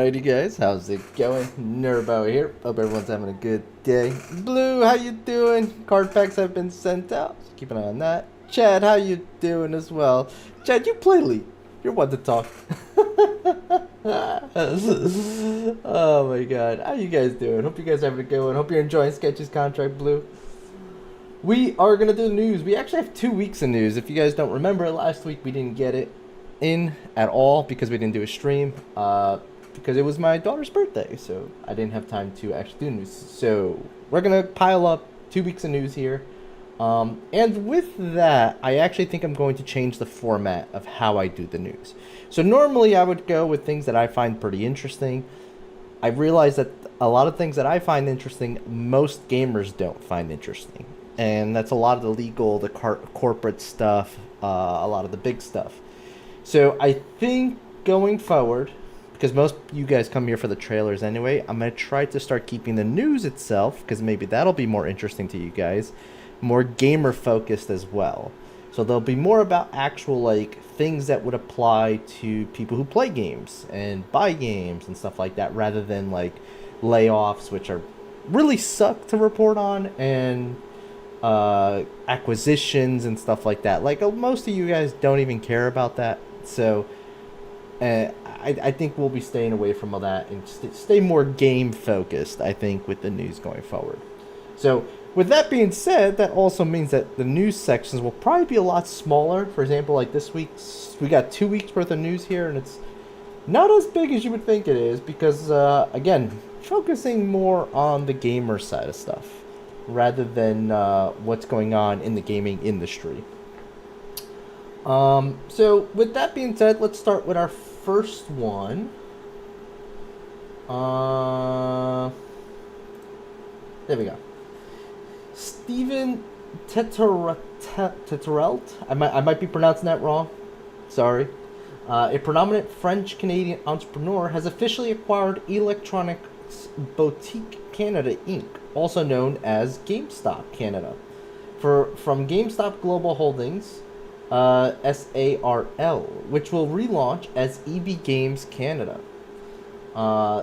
Alrighty guys, how's it going? Nurbo here. Hope everyone's having a good day. Blue, how you doing? Card packs have been sent out, so keep an eye on that. Chad, how you doing as well? Chad, you play League. You're one to talk. Oh my god, how you guys doing? Hope you guys are having a good one. Hope you're enjoying Sketch's contract, Blue. We are gonna do the news. We actually have 2 weeks of news. If you guys don't remember, last week we didn't get it in at all because we didn't do a stream. Because it was my daughter's birthday, so I didn't have time to actually do news. So we're gonna pile up 2 weeks of news here, and with that, I actually think I'm going to change the format of how I do the news. So normally I would go with things that I find pretty interesting. I realize that a lot of things that I find interesting, most gamers don't find interesting, and that's a lot of the legal, the corporate stuff, a lot of the big stuff. So I think going forward, because most of you guys come here for the trailers anyway, I'm going to try to start keeping the news itself, because maybe that'll be more interesting to you guys, more gamer focused as well. So there'll be more about actual like things that would apply to people who play games and buy games and stuff like that, rather than like layoffs, which are really suck to report on, and acquisitions and stuff like that. Like most of you guys don't even care about that. So I think we'll be staying away from all that and stay more game focused, I think, with the news going forward. So with that being said, that also means that the news sections will probably be a lot smaller. For example, like this week, we got 2 weeks worth of news here, and it's not as big as you would think it is because, again, focusing more on the gamer side of stuff rather than what's going on in the gaming industry. So with that being said, let's start with our first one. There we go. Steven Teterelt. I might be pronouncing that wrong. Sorry. A predominant French-Canadian entrepreneur has officially acquired Electronics Boutique Canada Inc., also known as GameStop Canada, from GameStop Global Holdings, SARL, which will relaunch as EB Games Canada.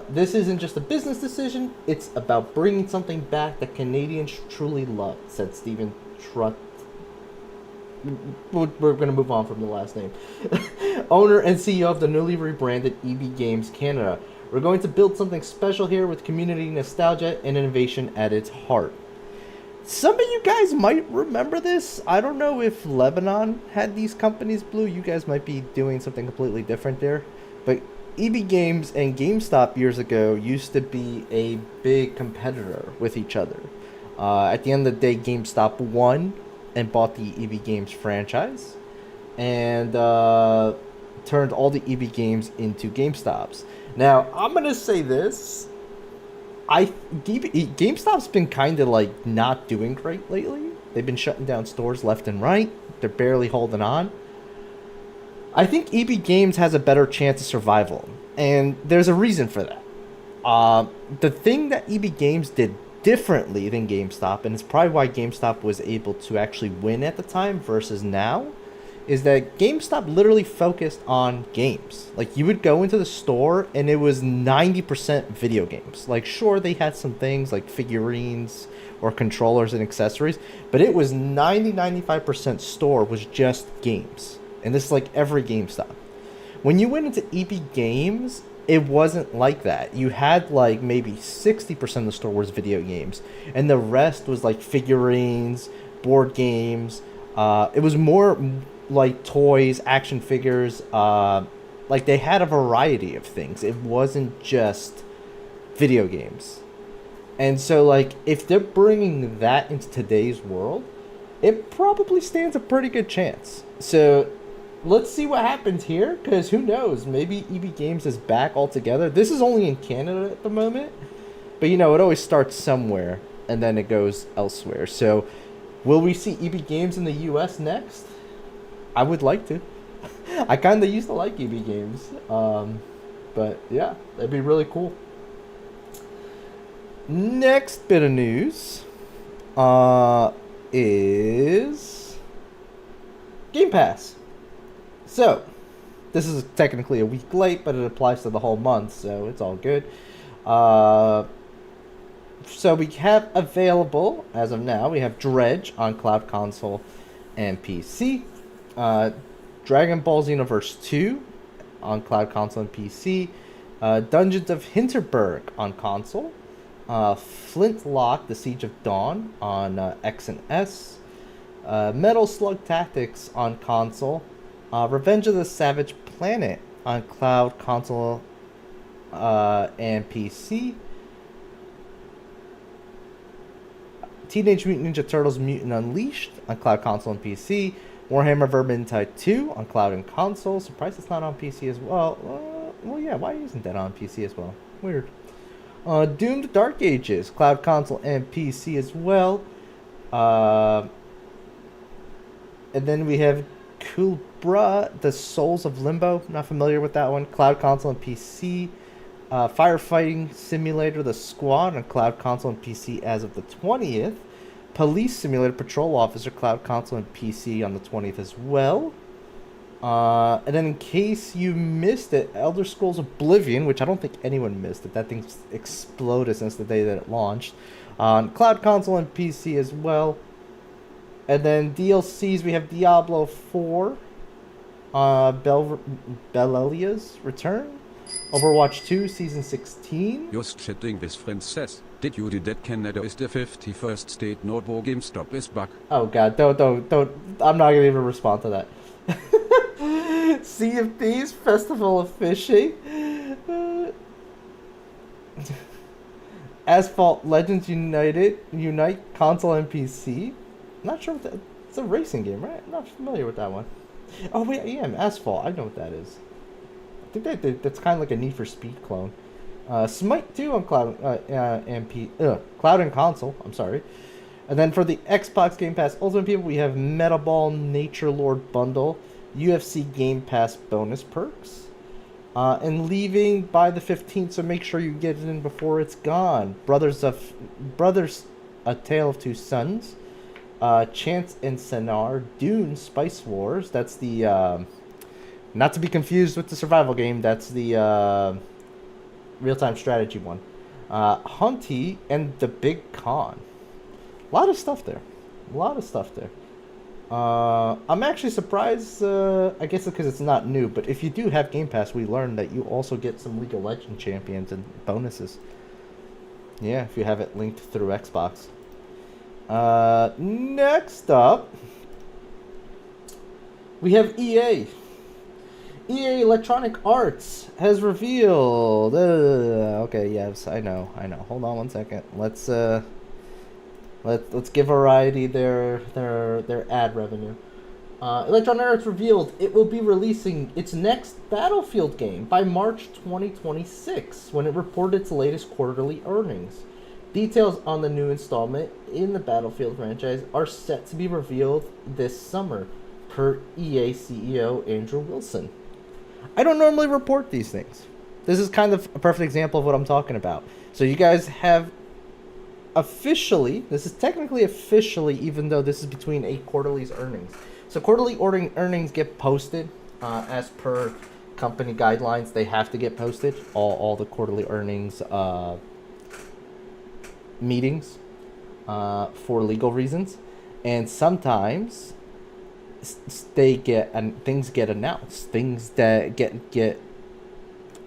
This isn't just a business decision, it's about bringing something back that Canadians truly love, said Stephen Trut. We're going to move on from the last name. Owner and CEO of the newly rebranded EB Games Canada. We're going to build something special here with community nostalgia and innovation at its heart. Some of you guys might remember this. I don't know if Lebanon had these companies, Blue. You guys might be doing something completely different there. But EB Games and GameStop years ago used to be a big competitor with each other. At the end of the day, GameStop won and bought the EB Games franchise and turned all the EB Games into GameStops. Now, I'm going to say this. GameStop's been kind of like not doing great lately. They've been shutting down stores left and right. They're barely holding on. I think EB Games has a better chance of survival, and there's a reason for that. The thing that EB Games did differently than GameStop, and it's probably why GameStop was able to actually win at the time versus now, is that GameStop literally focused on games. Like, you would go into the store and it was 90% video games. Like, sure, they had some things like figurines or controllers and accessories, but it was 95% store was just games. And this is like every GameStop. When you went into EB Games, it wasn't like that. You had like maybe 60% of the store was video games, and the rest was like figurines, board games. It was more like toys, action figures. Like they had a variety of things. It wasn't just video games. And so like if they're bringing that into today's world, it probably stands a pretty good chance. So let's see what happens here, because who knows, maybe EB Games is back altogether. This is only in Canada at the moment, but you know, it always starts somewhere and then it goes elsewhere. So will we see EB Games in the US next? I would like to. I kind of used to like EB Games, but yeah, that'd be really cool. Next bit of news is Game Pass. So, This is technically a week late, but it applies to the whole month, so it's all good. So we have available, as of now, we have Dredge on Cloud Console and PC. Dragon Ball Xenoverse 2 on Cloud Console and PC. Dungeons of Hinterberg on console. Flintlock, The Siege of Dawn on X and S. Metal Slug Tactics on console. Revenge of the Savage Planet on Cloud Console and PC. Teenage Mutant Ninja Turtles Mutant Unleashed on Cloud Console and PC. Warhammer Vermintide 2 on Cloud and Console. Surprised it's not on PC as well. Well, yeah, why isn't that on PC as well? Weird. Doomed Dark Ages, Cloud Console and PC as well. And then we have Kulbra, The Souls of Limbo. Not familiar with that one. Cloud Console and PC. Firefighting Simulator, The Squad on Cloud Console and PC as of the 20th. Police Simulator, Patrol Officer, Cloud Console and PC on the 20th as well. And then in case you missed it, Elder Scrolls Oblivion, which I don't think anyone missed it. That thing's exploded since the day that it launched. On Cloud Console and PC as well. And then DLCs, we have Diablo 4. Bellelia's Return. Overwatch 2, Season 16. Just chatting with friends says, did you do that Canada is the 51st state Nordbo GameStop is back? Oh god, don't. I'm not gonna even respond to that. Sea of Thieves, Festival of Fishing. Asphalt Legends Unite, console and PC. Not sure what that... It's a racing game, right? I'm not familiar with that one. Oh wait, I am. Asphalt, I know what that is. I think that's kind of like a Need for Speed clone. Smite 2 on Cloud Cloud and Console. I'm sorry. And then for the Xbox Game Pass Ultimate people, we have Metaball Nature Lord Bundle, UFC Game Pass bonus perks, and leaving by the 15th. So make sure you get it in before it's gone. Brothers, A Tale of Two Sons, Chance and Senar, Dune Spice Wars. That's the not to be confused with the survival game. That's the real-time strategy one. Hunty and The Big Con. A lot of stuff there. I'm actually surprised. I guess because it's not new. But if you do have Game Pass, we learned that you also get some League of Legends champions and bonuses. Yeah, if you have it linked through Xbox. Next up, we have EA. EA Electronic Arts has revealed. Okay, yes, I know. Hold on one second. Let's give Variety their ad revenue. Electronic Arts revealed it will be releasing its next Battlefield game by March 2026 when it reported its latest quarterly earnings. Details on the new installment in the Battlefield franchise are set to be revealed this summer, per EA CEO Andrew Wilson. I don't normally report these things. This is kind of a perfect example of what I'm talking about. So you guys have officially, this is technically officially, even though this is between a quarterly's earnings. So quarterly earnings get posted as per company guidelines. They have to get posted, all the quarterly earnings meetings for legal reasons. And sometimes things get announced. Things that get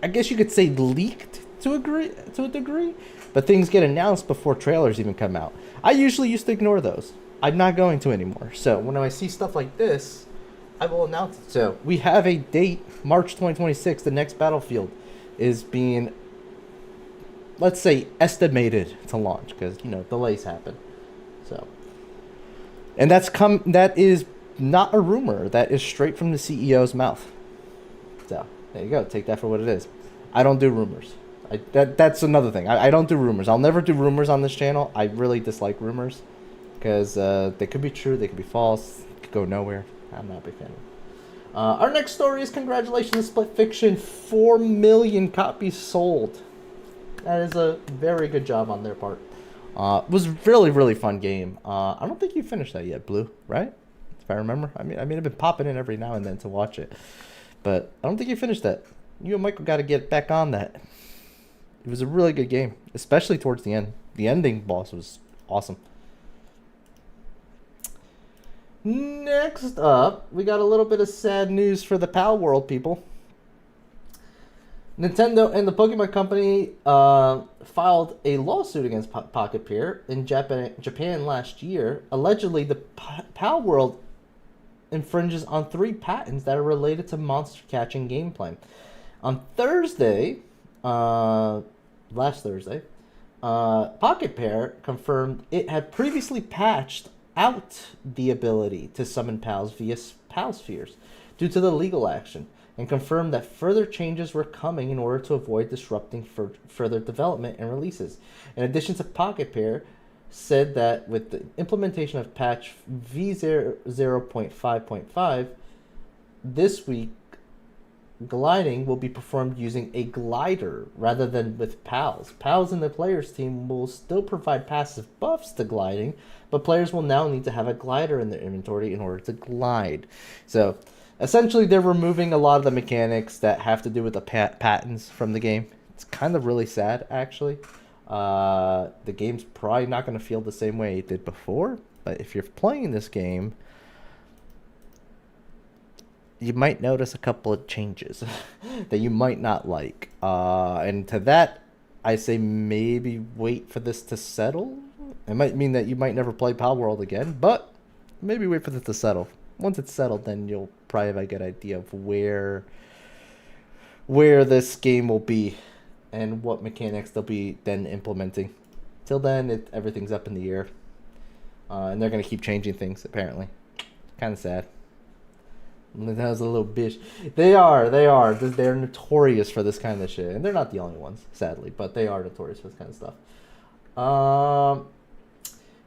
I guess you could say leaked to a degree, but things get announced before trailers even come out. I usually used to ignore those. I'm not going to anymore. So when I see stuff like this, I will announce it. So we have a date, March 2026. The next Battlefield is being, let's say, estimated to launch because delays happen. So, and that is not a rumor. That is straight from the CEO's mouth. So there you go. Take that for what it is. I don't do rumors. That's another thing. I don't do rumors. I'll never do rumors on this channel. I really dislike rumors because they could be true, they could be false, could go nowhere. I'm not a big fan of it. Our next story is congratulations to Split Fiction. 4 million copies sold. That is a very good job on their part. It was a really, really fun game. I don't think you finished that yet, Blue, right? If I remember. I mean, I've been popping in every now and then to watch it. But I don't think you finished that. You and Michael got to get back on that. It was a really good game, especially towards the end. The ending boss was awesome. Next up, we got a little bit of sad news for the Pal World people. Nintendo and the Pokemon Company filed a lawsuit against Pocket Pair in Japan last year. Allegedly, the Pal World infringes on 3 patents that are related to monster catching gameplay. On Thursday, last Thursday, Pocket Pair confirmed it had previously patched out the ability to summon pals via Pal Spheres due to the legal action, and confirmed that further changes were coming in order to avoid disrupting further development and releases. In addition to Pocket Pair, said that with the implementation of patch V0.5.5, this week, gliding will be performed using a glider rather than with pals. Pals in the players team will still provide passive buffs to gliding, but players will now need to have a glider in their inventory in order to glide. So essentially they're removing a lot of the mechanics that have to do with the patents from the game. It's kind of really sad, actually. The game's probably not going to feel the same way it did before, but if you're playing this game, you might notice a couple of changes that you might not like. And to that, I say maybe wait for this to settle. It might mean that you might never play Pal World again, but maybe wait for this to settle. Once it's settled, then you'll probably have a good idea of where this game will be and what mechanics they'll be then implementing. Till then, everything's up in the air. And they're going to keep changing things, apparently. Kind of sad. That was a little bitch. They are. They're notorious for this kind of shit. And they're not the only ones, sadly. But they are notorious for this kind of stuff.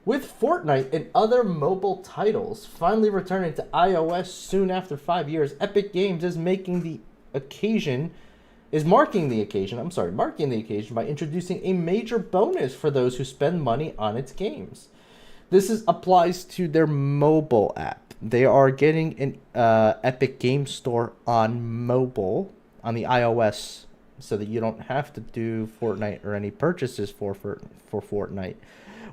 With Fortnite and other mobile titles finally returning to iOS soon after 5 years, Epic Games is marking the occasion by introducing a major bonus for those who spend money on its games. This applies to their mobile app. They are getting an Epic Game Store on mobile, on the iOS, so that you don't have to do Fortnite or any purchases for Fortnite,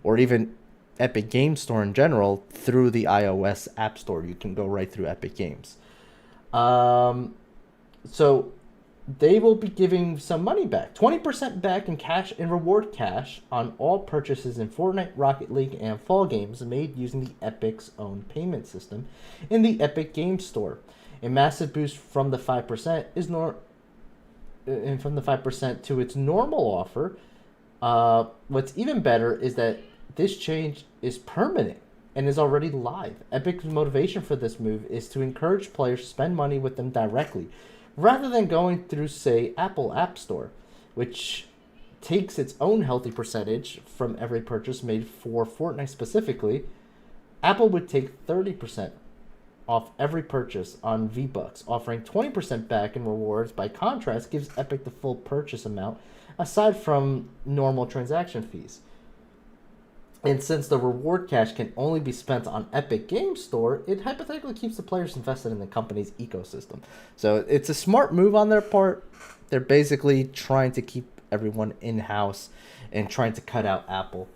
or even Epic Game Store in general through the iOS App Store. You can go right through Epic Games. So they will be giving some money back, 20% back in cash and reward cash on all purchases in Fortnite, Rocket League, and Fall Games made using the Epic's own payment system in the Epic Game Store. A massive boost from the 5% to its normal offer. What's even better is that this change is permanent and is already live. Epic's motivation for this move is to encourage players to spend money with them directly, rather than going through, say, Apple App Store, which takes its own healthy percentage from every purchase made for Fortnite specifically. Apple would take 30% off every purchase on V-Bucks, offering 20% back in rewards. By contrast, gives Epic the full purchase amount, aside from normal transaction fees. And since the reward cash can only be spent on Epic Game Store, it hypothetically keeps the players invested in the company's ecosystem. So it's a smart move on their part. They're basically trying to keep everyone in-house and trying to cut out Apple.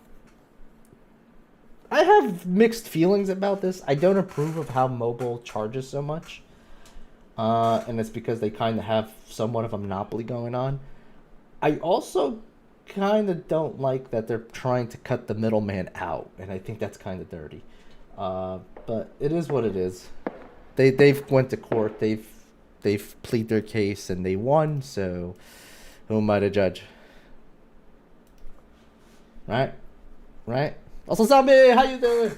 I have mixed feelings about this. I don't approve of how mobile charges so much. And it's because they kind of have somewhat of a monopoly going on. I also kind of don't like that they're trying to cut the middleman out, and I think that's kind of dirty. But it is what it is. They've went to court. They've pleaded their case and they won. So who am I to judge? Right. Also, Zombie, how you doing?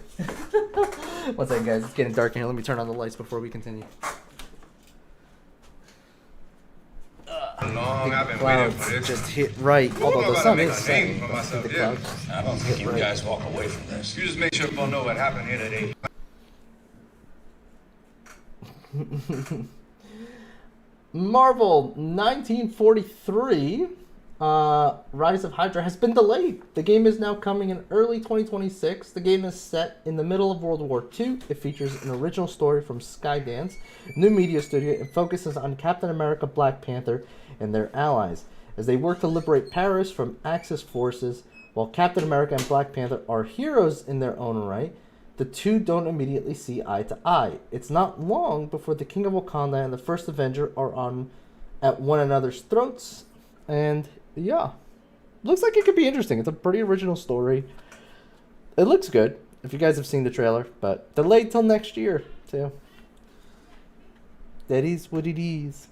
One second, guys. It's getting dark in here. Let me turn on the lights before we continue. I've been waiting for this. Just hit right, although the sun is setting. Yeah. I don't think you guys walk away from this. You just make sure people know what happened here today. Marvel 1943 Rise of Hydra has been delayed. The game is now coming in early 2026. The game is set in the middle of World War II. It features an original story from Skydance, new media studio, and focuses on Captain America, Black Panther, and their allies as they work to liberate Paris from Axis forces. While Captain America and Black Panther are heroes in their own right, the two don't immediately see eye to eye. It's not long before the King of Wakanda and the First Avenger are on at one another's throats, and yeah, looks like it could be interesting. It's a pretty original story. It looks good if you guys have seen the trailer, but delayed till next year too. That is what it is.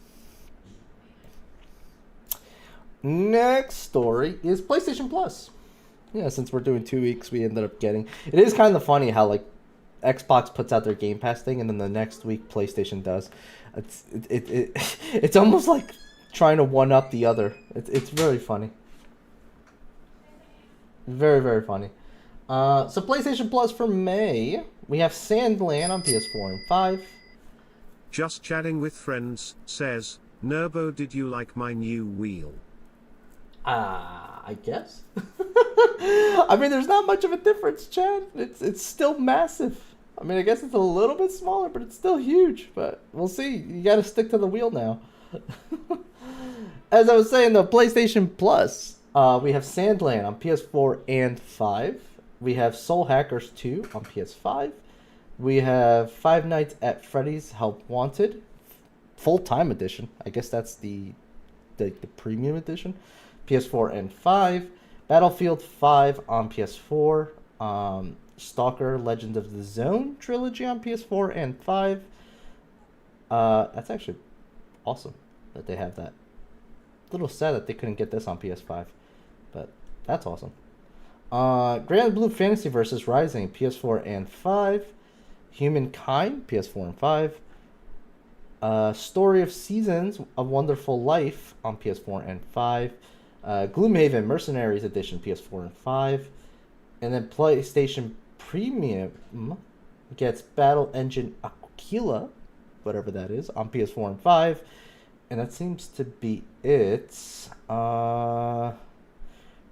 Next story is PlayStation Plus. Yeah, since we're doing 2 weeks, we ended up getting. It is kind of funny how like Xbox puts out their Game Pass thing, and then the next week PlayStation does. It's almost like trying to one up the other. It's very funny. Very, very funny. So PlayStation Plus for May, we have Sandland on PS4 and 5. Just chatting with friends, says, Nurbo, did you like my new wheel? I guess. I mean, there's not much of a difference, Chad. It's still massive. I mean, I guess it's a little bit smaller, but it's still huge. But we'll see. You got to stick to the wheel now. As I was saying, though, PlayStation Plus, we have Sandland on PS4 and 5. We have Soul Hackers 2 on PS5. We have Five Nights at Freddy's Help Wanted, full-time edition. I guess that's the premium edition. PS4 and 5. Battlefield 5 on PS4. Stalker Legend of the Zone trilogy on PS4 and 5. That's actually awesome that they have that. A little sad that they couldn't get this on PS5, but that's awesome. Grand Blue Fantasy vs. Rising, PS4 and 5. Humankind, PS4 and 5. Story of Seasons, A Wonderful Life on PS4 and 5. Gloomhaven Mercenaries Edition, PS4 and 5. And then PlayStation Premium gets Battle Engine Aquila, whatever that is, on PS4 and 5. And that seems to be it.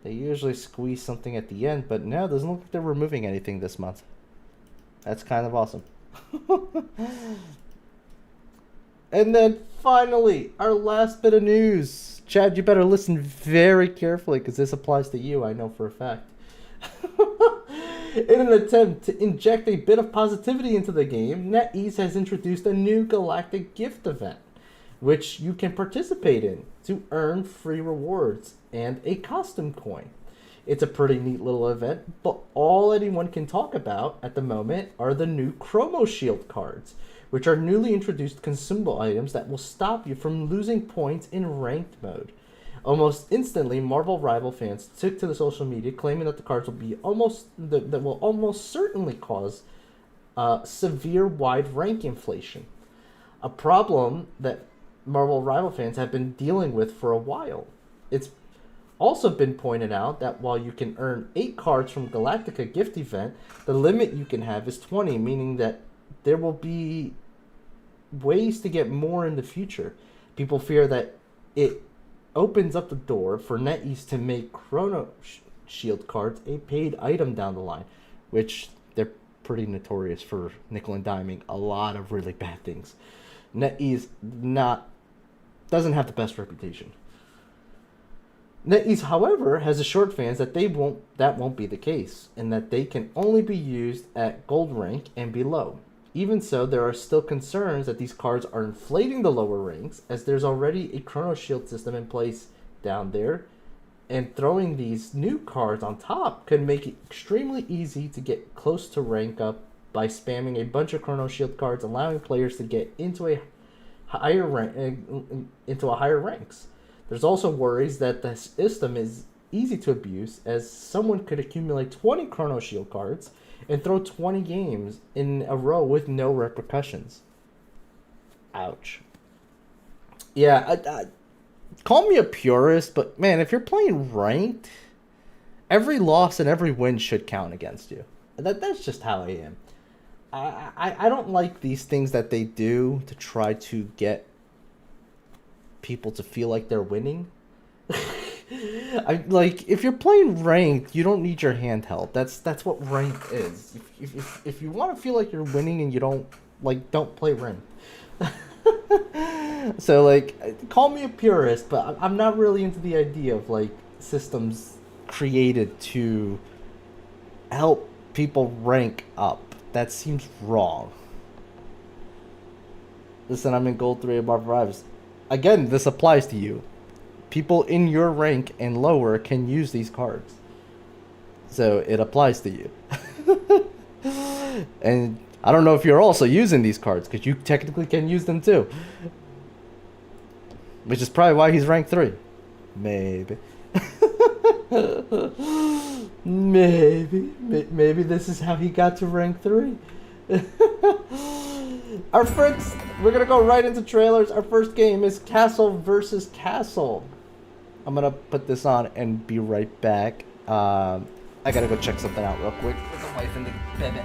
They usually squeeze something at the end, but now it doesn't look like they're removing anything this month. That's kind of awesome. And then finally, our last bit of news. Chad, you better listen very carefully because this applies to you, I know for a fact. In an attempt to inject a bit of positivity into the game, NetEase has introduced a new Galactic Gift event, which you can participate in to earn free rewards and a costume coin. It's a pretty neat little event, but all anyone can talk about at the moment are the new Chromo Shield cards, which are newly introduced consumable items that will stop you from losing points in ranked mode. Almost instantly, Marvel Rival fans took to the social media claiming that the cards will be that will almost certainly cause severe wide rank inflation, a problem that Marvel Rival fans have been dealing with for a while. It's also been pointed out that while you can earn 8 cards from Galactica gift event, the limit you can have is 20, meaning that there will be ways to get more in the future. People fear that it opens up the door for NetEase to make Chrono Shield cards a paid item down the line, which they're pretty notorious for nickel and diming a lot of really bad things. NetEase doesn't have the best reputation. NetEase, however, has assured fans that that won't be the case, and that they can only be used at gold rank and below. Even so, there are still concerns that these cards are inflating the lower ranks, as there's already a Chrono Shield system in place down there, and throwing these new cards on top could make it extremely easy to get close to rank up by spamming a bunch of Chrono Shield cards, allowing players to get into a higher ranks. There's also worries that the system is easy to abuse, as someone could accumulate 20 Chrono Shield cards and throw 20 games in a row with no repercussions. Ouch. Yeah, call me a purist, but man, if you're playing ranked, every loss and every win should count against you. That's just how I am. I don't like these things that they do to try to get people to feel like they're winning. like if you're playing ranked, you don't need your handheld. That's what ranked is. If you want to feel like you're winning and you don't play ranked. So like, call me a purist, but I'm not really into the idea of like systems created to help people rank up. That seems wrong. Listen, I'm in gold 3 above rivals. Again, this applies to you. People in your rank and lower can use these cards. So it applies to you. And I don't know if you're also using these cards, because you technically can use them too. Which is probably why he's rank 3. Maybe. Maybe this is how he got to rank 3. Our first, we're gonna go right into trailers. Our first game is Castle versus Castle. I'm gonna put this on and be right back. I gotta go check something out real quick with the wife and the baby.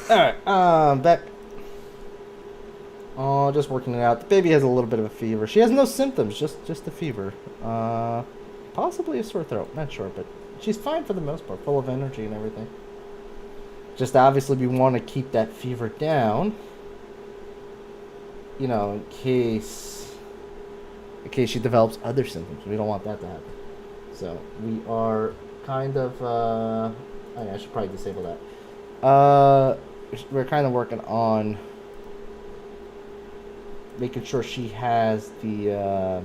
Alright, back. Oh, just working it out. The baby has a little bit of a fever. She has no symptoms, just a fever. Possibly a sore throat, not sure, but she's fine for the most part, full of energy and everything. Just obviously we want to keep that fever down. You know, in case she develops other symptoms. We don't want that to happen. So, we are kind of, I should probably disable that. We're kind of working on making sure she has the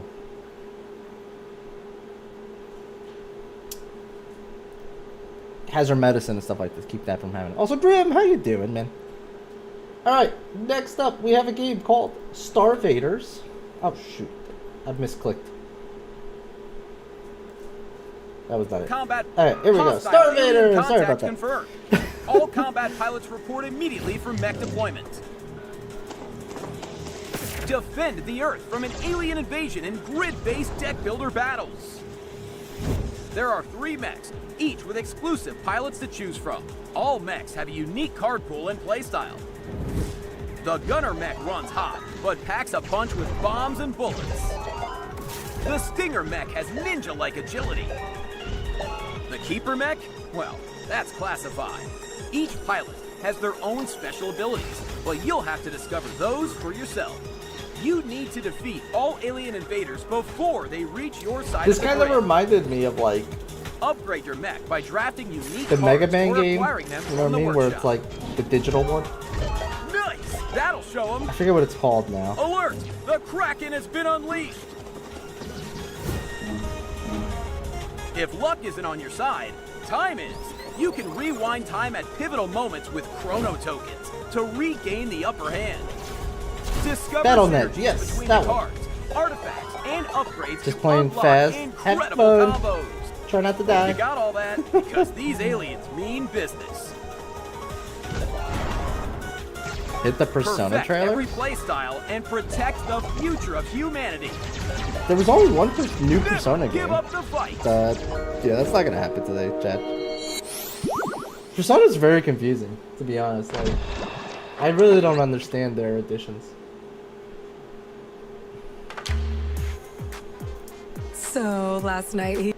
has her medicine and stuff like this. Keep that from happening. Also, Grim, how you doing, man? All right, next up we have a game called Starvaders. Oh shoot, I've misclicked. That was not it. Combat. All right, here we go. Starvaders. Sorry about that. Confirmed. All combat pilots report immediately for mech deployment. Defend the Earth from an alien invasion in grid-based deck builder battles. There are 3 mechs, each with exclusive pilots to choose from. All mechs have a unique card pool and playstyle. The Gunner mech runs hot, but packs a punch with bombs and bullets. The Stinger mech has ninja-like agility. The Keeper mech? Well, that's classified. Each pilot has their own special abilities, but you'll have to discover those for yourself. You need to defeat all alien invaders before they reach your side This of the kind of grid. reminded me of like Upgrade your mech by drafting unique the cards Mega Man or game. acquiring them You know what I from the mean? Where it's workshop. like the digital one. Nice! That'll show them. I forget what it's called now. Alert! The Kraken has been unleashed! If luck isn't on your side, time is. You can rewind time at pivotal moments with chrono tokens to regain the upper hand. Discover Battle.net, synergies yes, between that the one. cards, artifacts, and upgrades Just to playing unlock fast. Have incredible fun. combos. Try not to You die. got all that because these aliens mean business. Hit the Persona Perfect trailer. every playstyle and protect the future of humanity. There was only one new Persona Give game. up the fight. Yeah, that's not gonna happen today, Chad. Persona's very confusing, to be honest. Like, I really don't understand their additions. So last night he...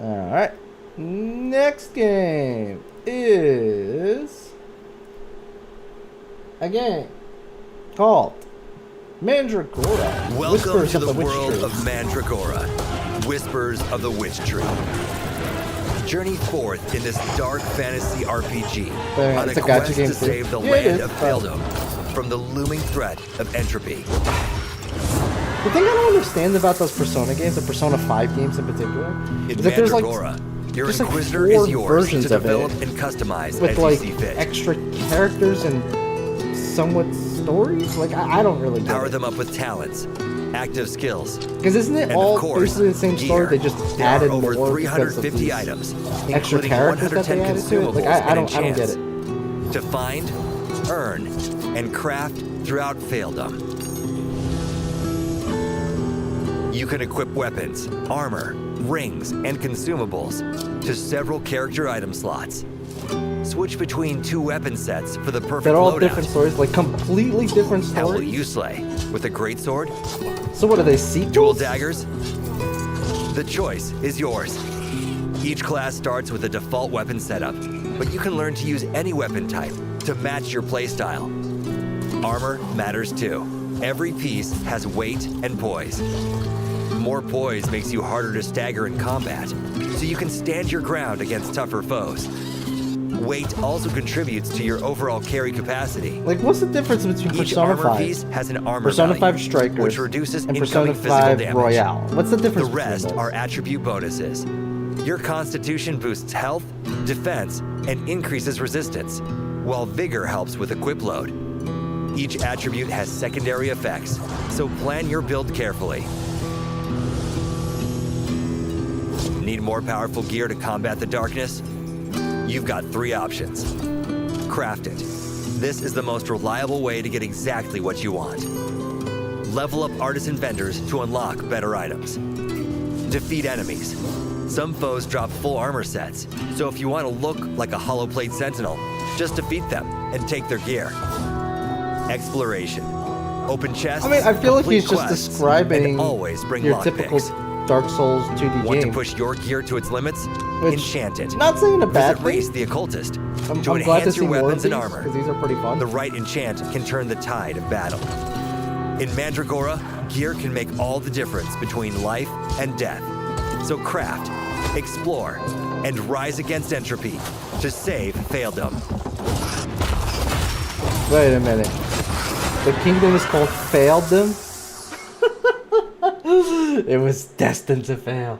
Alright. Next game is a game called Mandragora. Welcome Whispers to of the Witch world Tree. of Mandragora, Whispers of the Witch Tree. Journey forth in this dark fantasy RPG on a It's a gacha quest game to too. save the Yeah, it land is. of Feldom from the looming threat of entropy. The thing I don't understand about those Persona games, the Persona 5 games in particular, In is that there's like Mandragora, your there's like Inquisitor 4 is yours versions to of develop it and customize with as like you see fit. extra characters and somewhat stories. Like I don't really get Power it. them up with talents, active skills, Because isn't it and all of course, basically the same story? gear. They just There added are over more because of 350 these items, extra including characters that 110 they added to it. Like consumables I don't and get it. enchants to find, earn, and craft throughout Feldom. You can equip weapons, armor, rings, and consumables to several character item slots. Switch between 2 weapon sets for the perfect They're all loadout. different stories, like completely different How will stories. you slay? With a greatsword? So what are they, sequels? Dual daggers? The choice is yours. Each class starts with a default weapon setup, but you can learn to use any weapon type to match your playstyle. Armor matters too. Every piece has weight and poise. More poise makes you harder to stagger in combat, so you can stand your ground against tougher foes. Weight also contributes to your overall carry capacity. Like, what's the difference between Each Persona armor 5, piece has an armor Persona value, 5 Strikers, which reduces and Persona incoming physical 5 damage. Royale? What's the difference The rest between are those? attribute bonuses. Your constitution boosts health, defense, and increases resistance, while vigor helps with equip load. Each attribute has secondary effects, so plan your build carefully. Need more powerful gear to combat the darkness? You've got 3 options. Craft it. This is the most reliable way to get exactly what you want. Level up artisan vendors to unlock better items. Defeat enemies. Some foes drop full armor sets, so if you want to look like a hollow plate sentinel, just defeat them and take their gear. Exploration. Open chests. I mean, I feel like complete he's just quests, describing and always bring your lockpicks. typical Dark Souls 2D Want game. to push your gear to its limits? Which, Enchant it. not saying a bad Visit Reese thing. the Occultist I'm to glad to enhance see your more of weapons these, and armor. because these are pretty fun. The right enchant can turn the tide of battle. In Mandragora, gear can make all the difference between life and death. So craft, explore, and rise against entropy to save Feldom. Wait a minute. The kingdom is called Faildom? It was destined to fail.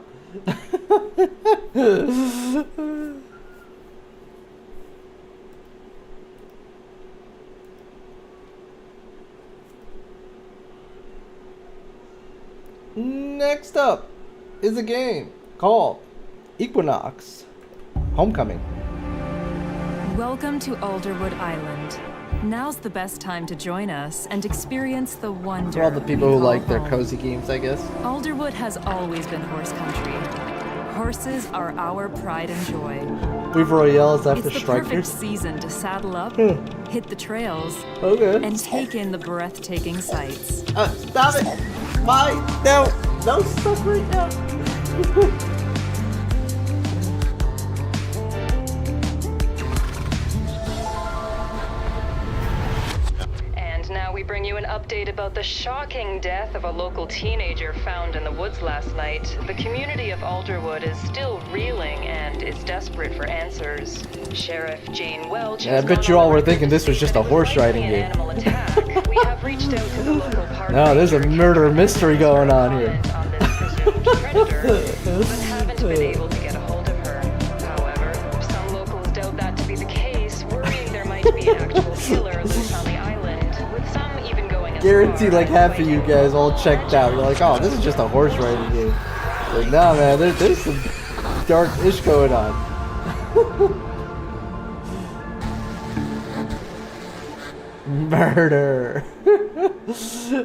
Next up is a game called Equinox Homecoming. Welcome to Alderwood Island. Now's the best time to join us and experience the wonder. For all the people we who call like their home. cozy games, I guess. Alderwood has always been horse country. Horses are our pride and joy. We've Royales after It's the perfect Strikers. season to saddle up, hit the trails, Okay. and take in the breathtaking sights. Stop it! Why? No! No, stop right now! And now we bring you an update about the shocking death of a local teenager found in the woods last night. The community of Alderwood is still reeling and is desperate for answers. Sheriff Jane Welch Yeah, I has bet gone you on all were record thinking this was to say just a that it horse was likely riding an game. animal attack. We have reached out to the local park No, there's a ranger murder mystery going on here. on this presumed predator, but haven't been able to get a hold of her. However, some locals doubt that to be the case, worrying there might be an actual killer loose on the island, with some even going as Guarantee far like as half of claiming you guys all checked out. You're like, oh, this is just a horse riding game. Like, nah, man, there's some dark ish going on. Murder.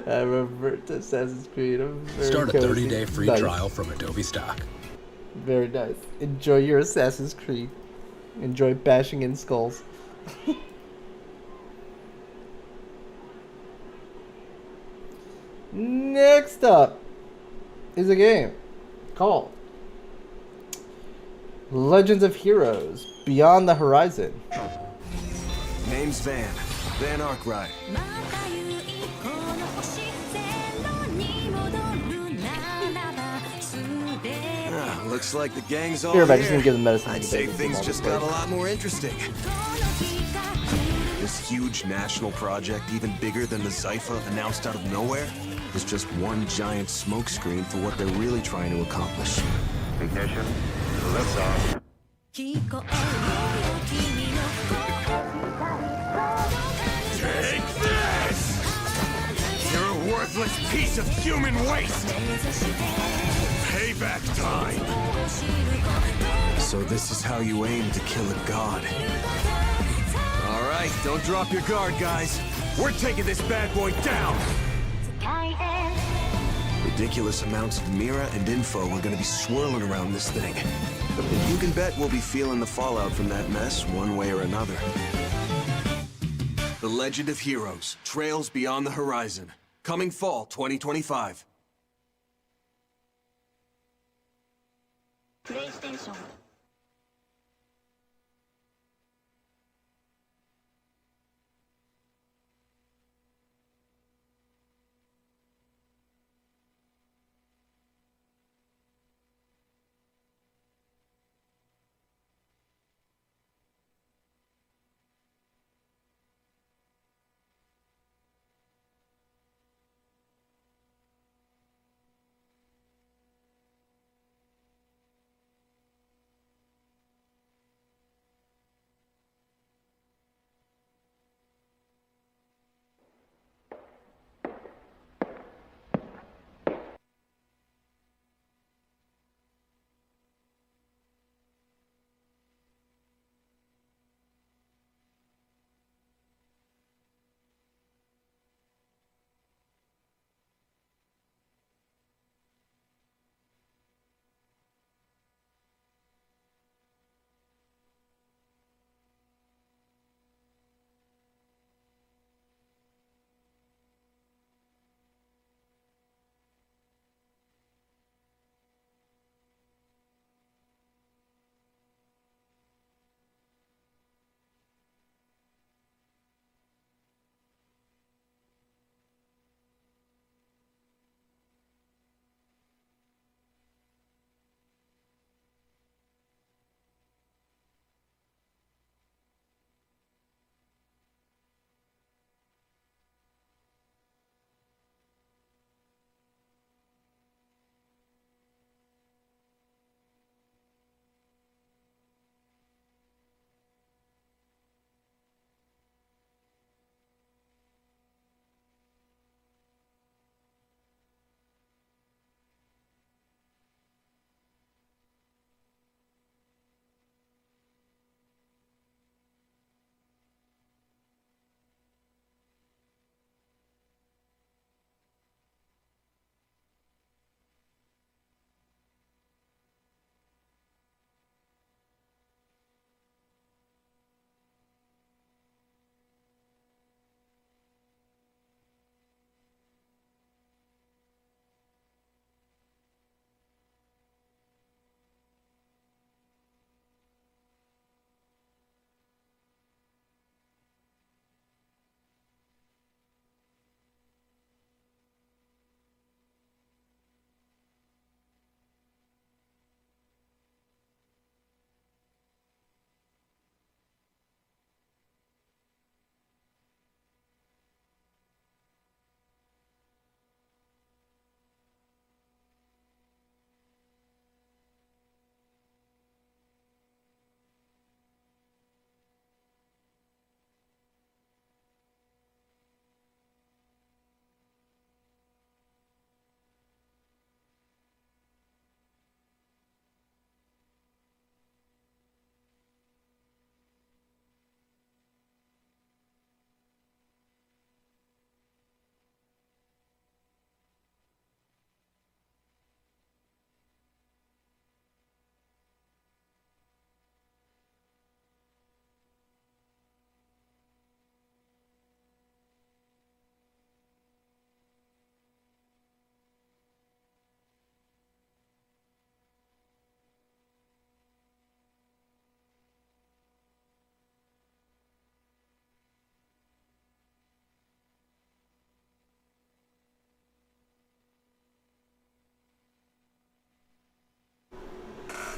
I remember Assassin's Creed. I'm very Start a cozy. 30-day free Nice. trial from Adobe Stock. Very nice. Enjoy your Assassin's Creed. Enjoy bashing in skulls. Next up is a game called Legends of Heroes Beyond the Horizon. Name's Van. Van Arkwright. Looks like the gang's all Here, here. I just didn't give the medicine. I'd to say baby things all just the got a place. lot more interesting. This huge national project, even bigger than the Zypha announced out of nowhere, is just one giant smokescreen for what they're really trying to accomplish. Ignition. Lifts off. Take this! You're a worthless piece of human waste! Payback time! So this is how you aim to kill a god. Alright, don't drop your guard, guys. We're taking this bad boy down! Ridiculous amounts of Mira and info are gonna be swirling around this thing. And you can bet we'll be feeling the fallout from that mess one way or another. The Legend of Heroes, Trails Beyond the Horizon. Coming fall 2025. PlayStation.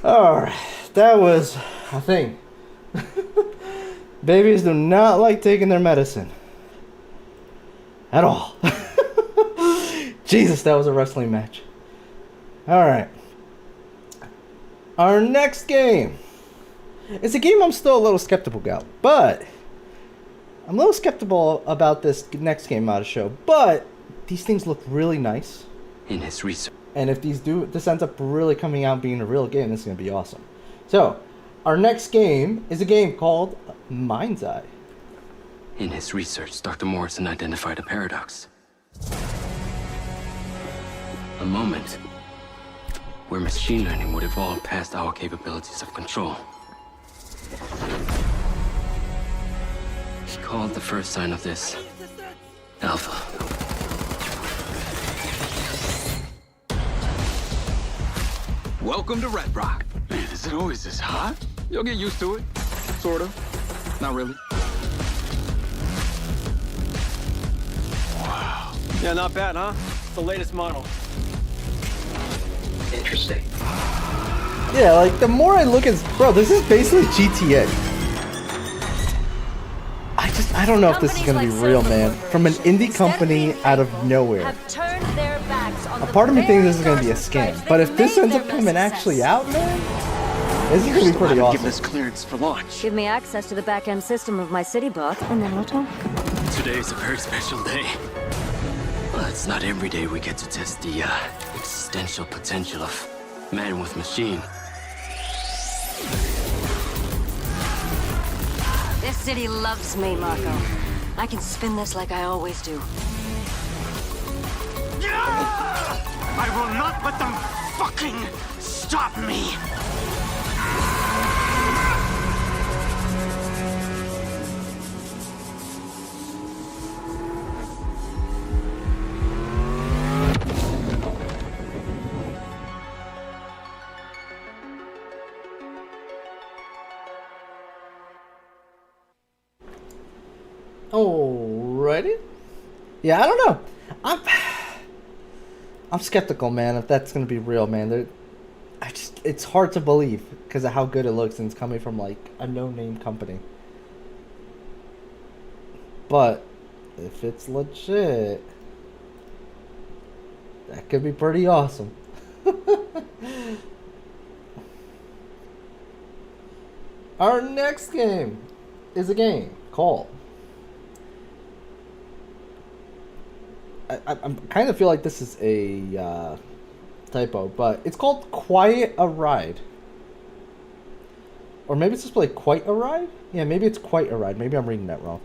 Alright, that was a thing. Babies do not like taking their medicine. At all. Jesus, that was a wrestling match. Alright. Our next game. It's a game I'm still a little skeptical about, but I'm a little skeptical about this next game out of show, but these things look really nice. In his research. And if this ends up really coming out being a real game, this is going to be awesome. So, our next game is a game called Mind's Eye. In his research, Dr. Morrison identified a paradox. A moment where machine learning would evolve past our capabilities of control. He called the first sign of this Alpha. Welcome to Red Rock. Man, is it always this hot? You'll get used to it. Sort of. Not really. Wow. Yeah, not bad, huh? It's the latest model. Interesting. Yeah, like, the more I look at... Bro, this is basically GTA. I don't know if this is going to be real, man. From an indie company out of nowhere. A part of me thinks this is going to be a scam. But if this ends up coming actually out, man, this is going to be pretty awesome. Give us clearance for launch. Give me access to the back-end system of my city bot, and then we'll talk. Today is a very special day. Well, it's not every day we get to test the existential potential of man with machine. This city loves me, Marco. I can spin this like I always do. I will not let them fucking stop me! Alrighty. Yeah, I don't know. I'm skeptical, man, if that's gonna be real, man. It's hard to believe because of how good it looks, and it's coming from like a no-name company. But if it's legit, that could be pretty awesome. Our next game is a game called... I kind of feel like this is a typo, but it's called Quiet a Ride. Or maybe it's just like Quite a Ride? Yeah, maybe it's Quite a Ride. Maybe I'm reading that wrong.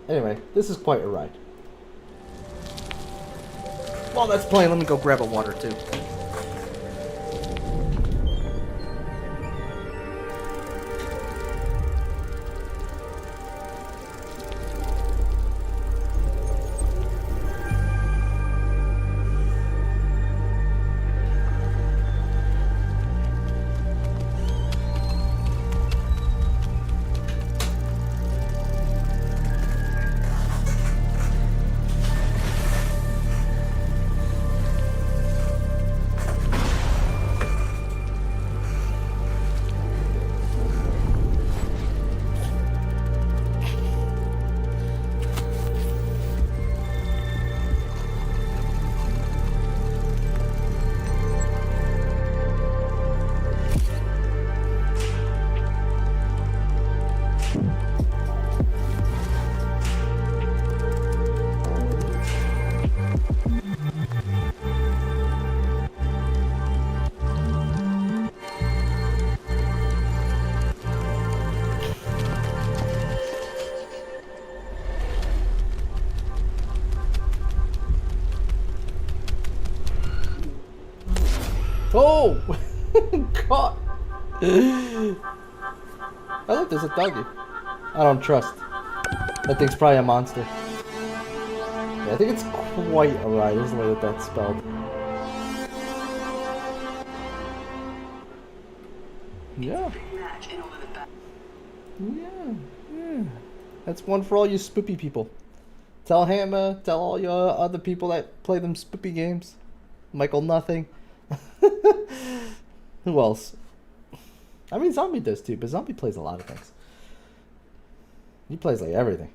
Anyway, this is Quite a Ride. While that's playing, let me go grab a water too. Oh! Caught! Oh, look, there's a doggy. I don't trust. That thing's probably a monster. Yeah, I think it's Quite a Ride, is the way that that's spelled. Yeah. Yeah. That's one for all you spoopy people. Tell Hammer, tell all your other people that play them spoopy games. Michael Nothing. Who else? I mean, Zombie does too, but Zombie plays a lot of things. He plays like everything.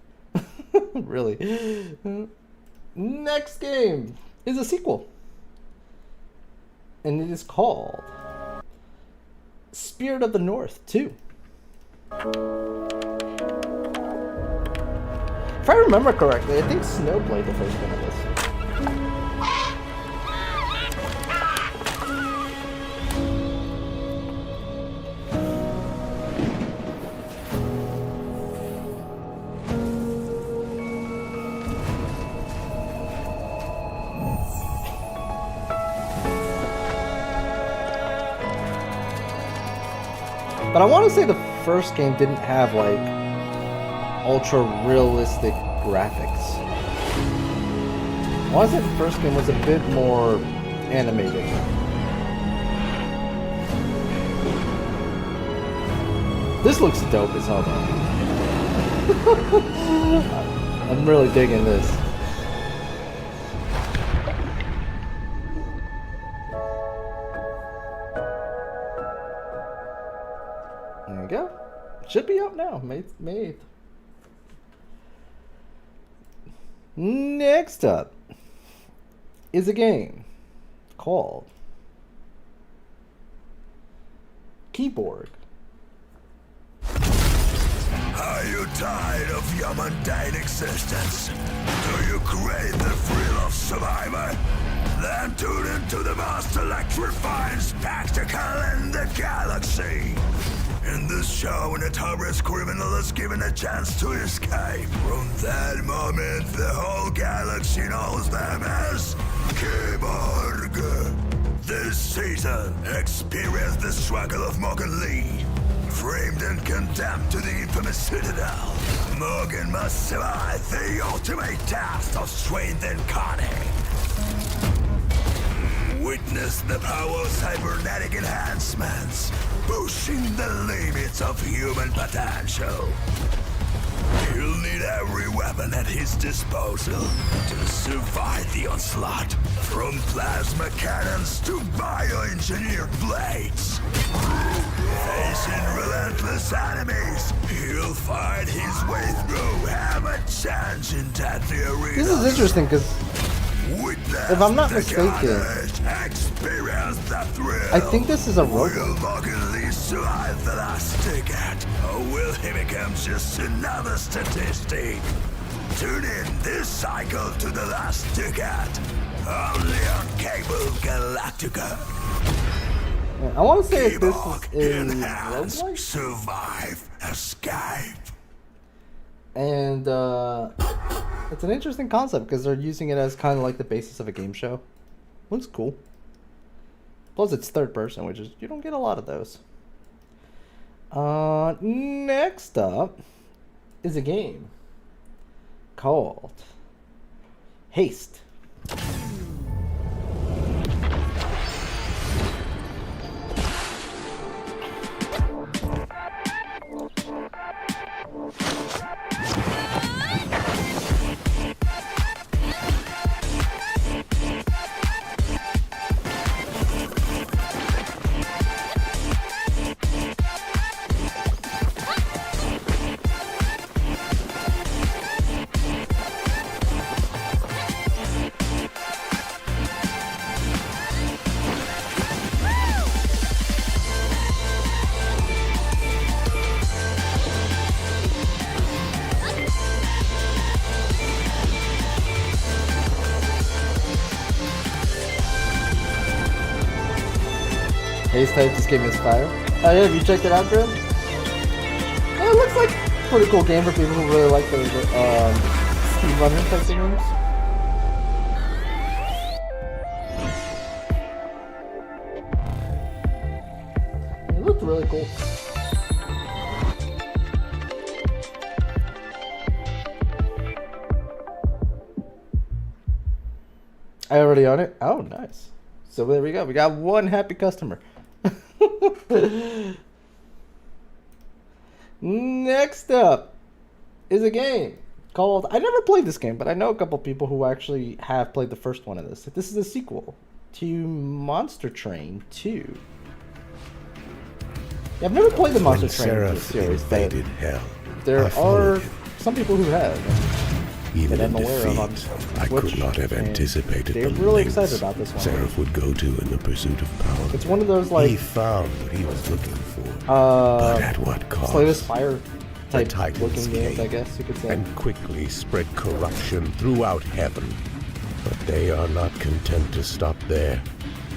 Really. Next game is a sequel. And it is called Spirit of the North 2. If I remember correctly, I think Snow played the first one of this. But I want to say the first game didn't have like ultra realistic graphics. I want to say the first game was a bit more animated. This looks dope as hell though. I'm really digging this. There you go. Should be up now. May 8th. Next up is a game called Keyboard. Are you tired of your mundane existence? Do you crave the thrill of survivor? Then tune into the most electrifying spectacle in the galaxy. In this show, an notorious criminal is given a chance to escape. From that moment, the whole galaxy knows them as Keyboard. This season, experience the struggle of Morgan Lee. Framed and condemned to the infamous Citadel, Morgan must survive the ultimate test of strength incarnate. Witness the power of cybernetic enhancements, pushing the limits of human potential. He'll need every weapon at his disposal to survive the onslaught. From plasma cannons to bioengineered blades. Facing relentless enemies, he'll fight his way through ever-changing deadly arenas. This is interesting because, if I'm not mistaken, I think this is a robot. Will Morgan Lee survive the last ticket, or will he become just another statistic? Tune in this cycle to the last ticket, only on Cable Galactica. I want to say if this is in roguelike? Survive, escape. And it's an interesting concept because they're using it as kind of like the basis of a game show. Looks cool. Plus it's third person, which is, you don't get a lot of those. Next up is a game called Haste. Haste type this game is fire. Oh yeah, have you checked it out, Grim? Yeah, it looks like a pretty cool game for people who really like the speedrunner type of games. It looked really cool. I already own it? Oh, nice. So there we go. We got one happy customer. Next up is a game called... I never played this game, but I know a couple people who actually have played the first one of this. This is a sequel to Monster Train 2. Yeah, I've never played the Monster Train series, but there are some people who have. Even that I'm in aware of on defeat, I Twitch, could not have and anticipated they're the really lengths excited about this one. Seraph would go to in the pursuit of power. It's one of those like he found what he was looking for, but at what cost? Slay the Spire type Titans looking games, I came guess you could say. and quickly spread corruption throughout heaven. But they are not content to stop there.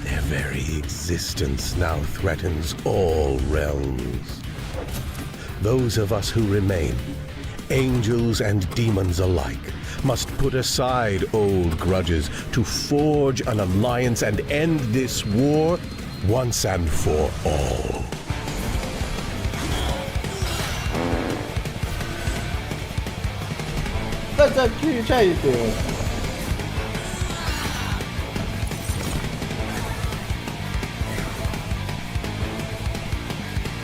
Their very existence now threatens all realms. Those of us who remain, angels and demons alike, must put aside old grudges to forge an alliance and end this war once and for all. What's up, Huge? How you doing?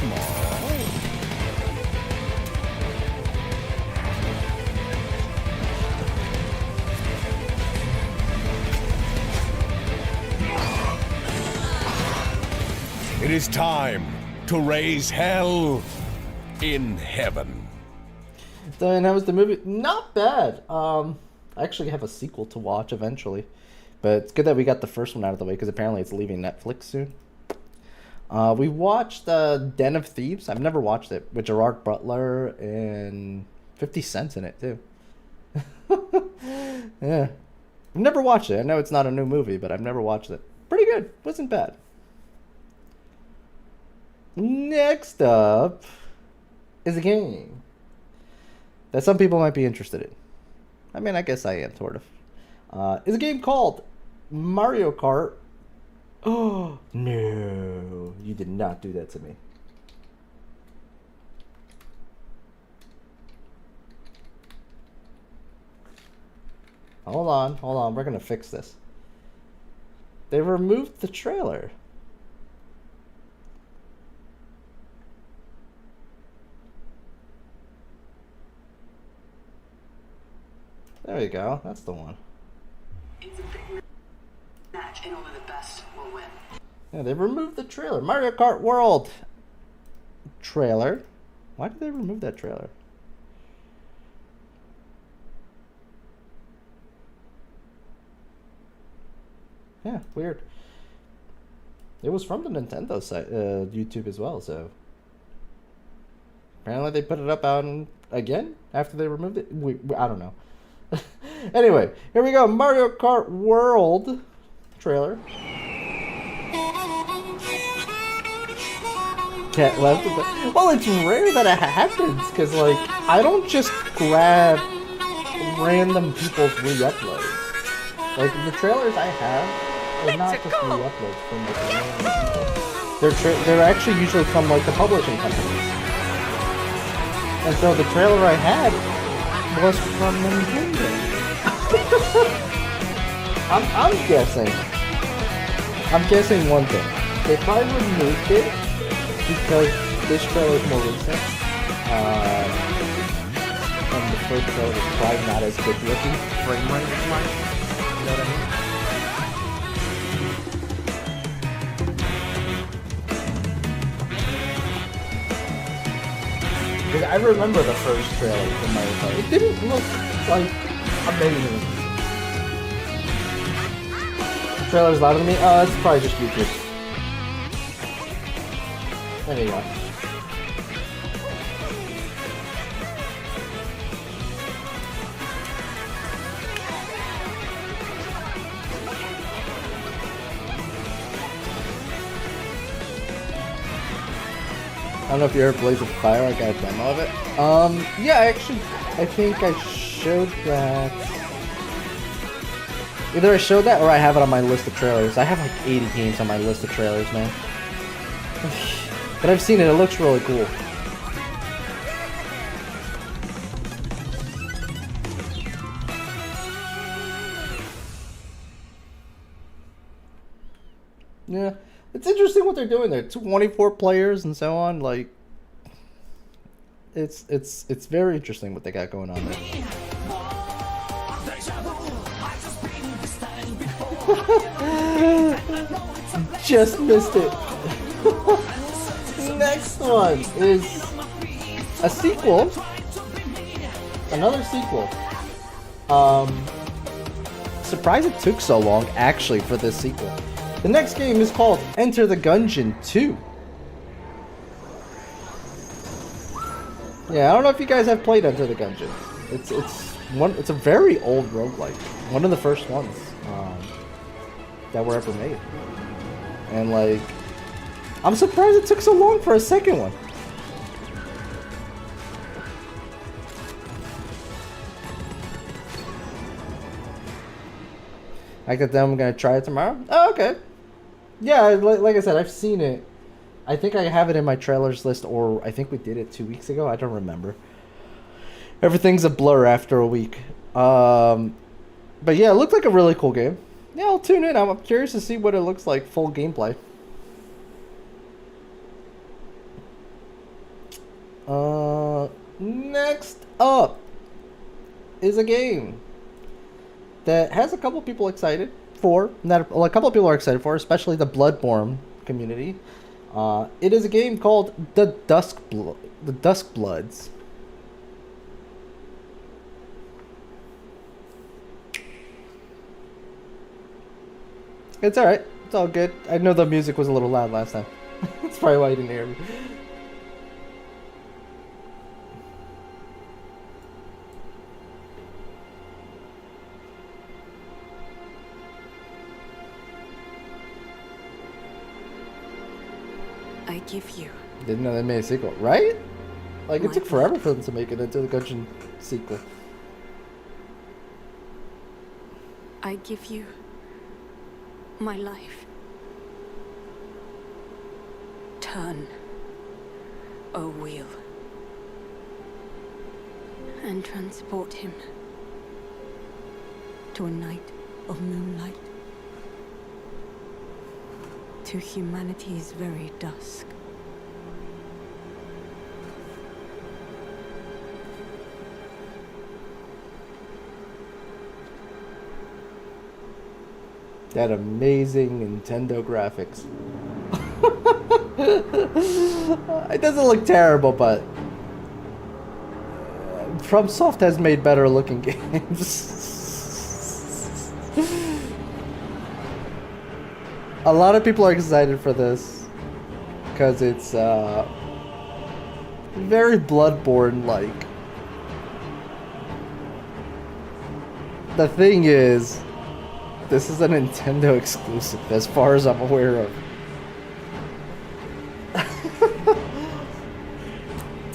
Come on. It is time to raise hell in heaven. Then how was the movie? Not bad. I actually have a sequel to watch eventually, but it's good that we got the first one out of the way because apparently it's leaving Netflix soon. We watched Den of Thieves. I've never watched it, with Gerard Butler and 50 Cent in it too. Yeah, I've never watched it. I know it's not a new movie, but I've never watched it. Pretty good. Wasn't bad. Next up is a game that some people might be interested in. I mean, I guess I am, sort of. It's a game called Mario Kart. Oh, no. You did not do that to me. Hold on. We're going to fix this. They removed the trailer. There you go. That's the one. It's a big match, and only the best will win. Yeah, they removed the trailer. Mario Kart World trailer. Why did they remove that trailer? Yeah, weird. It was from the Nintendo site, YouTube as well, so apparently they put it up out again after they removed it. I don't know. Anyway, here we go. Mario Kart World trailer. Cat left. Well, it's rare that it happens because, like, I don't just grab random people's re-uploads. Like, the trailers I have are not just re-uploads from like random people. They're actually usually from like the publishing companies. And so the trailer I had was from Nintendo. I'm guessing one thing. They probably removed it because this trailer is more recent. And the first trailer was probably not as good looking frame rate wise. You know what I mean? Because I remember the first trailer from Mario Kart. It didn't look like amazing. The trailer's louder than me? Oh, it's probably just YouTube. There you go. I don't know if you ever played with Fire. I got a demo of it. Yeah, actually, I think I showed that. Either I showed that or I have it on my list of trailers. I have like 80 games on my list of trailers, man. But I've seen it. It looks really cool. Yeah. It's interesting what they're doing there. 24 players and so on. Like, it's very interesting what they got going on there. just missed it. Next one is a sequel. Another sequel. Surprised it took so long, actually, for this sequel. The next game is called Enter the Gungeon 2. Yeah, I don't know if you guys have played Enter the Gungeon. It's a very old roguelike. One of the first ones that were ever made. And like, I'm surprised it took so long for a second one. I got them. I'm gonna try it tomorrow. Oh, okay. Yeah, like I said, I've seen it. I think I have it in my trailers list, or I think we did it 2 weeks ago. I don't remember. Everything's a blur after a week. But yeah, it looked like a really cool game. Yeah, I'll tune in. I'm curious to see what it looks like, full gameplay. Next up is a game that has a couple people excited for. A couple people are excited for, especially the Bloodborne community. It is a game called The Duskbloods. It's alright. It's all good. I know the music was a little loud last time. That's probably why you didn't hear me. I give you. Didn't know they made a sequel, right? Like, it took forever for them to make it into the Gungeon sequel. I give you my life. Turn a wheel and transport him to a night of moonlight, to humanity's very dusk. That amazing Nintendo graphics. It doesn't look terrible, but FromSoft has made better looking games. A lot of people are excited for this because it's very Bloodborne-like. The thing is, this is a Nintendo exclusive, as far as I'm aware of.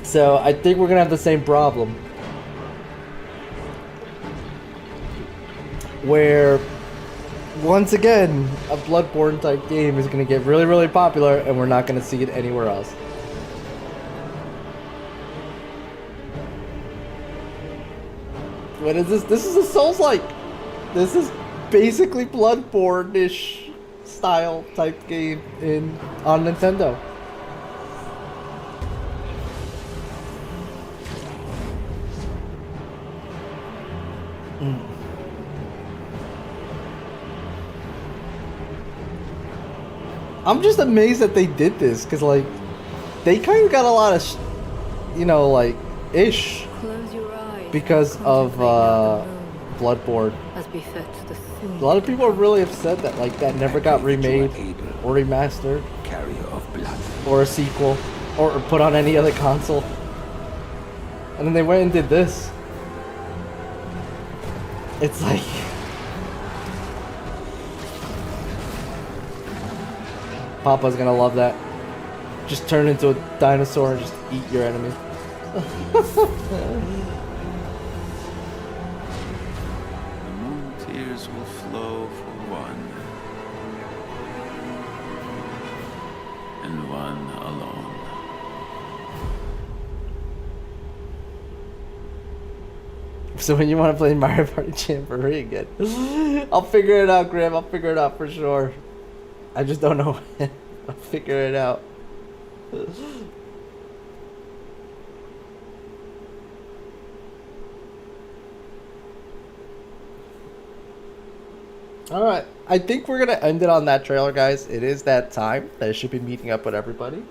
So I think we're gonna have the same problem, where once again a Bloodborne type game is gonna get really, really popular, and we're not gonna see it anywhere else. What is this? This is a Souls-like. This is basically Bloodborne-ish style type game on Nintendo. I'm just amazed that they did this, because like they kind of got a lot of like ish because of Bloodborne. As befits the A lot of people are really upset that like that never got remade or remastered or a sequel or put on any other console. And then they went and did this. It's like Papa's gonna love that. Just turn into a dinosaur and just eat your enemy. Tears will flow for one, and one alone. So when you want to play Mario Party Jamboree again, I'll figure it out, Graham. I'll figure it out for sure. I just don't know when. I'll figure it out. Alright, I think we're going to end it on that trailer, guys. It is that time that I should be meeting up with everybody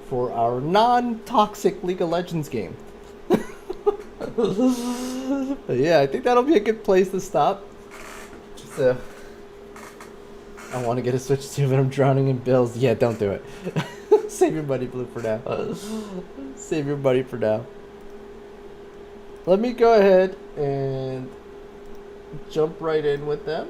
for our non-toxic League of Legends game. But yeah, I think that'll be a good place to stop. So, I want to get a Switch too, but I'm drowning in bills. Yeah, don't do it. Save your money, Blue, for now. Save your money for now. Let me go ahead and jump right in with them.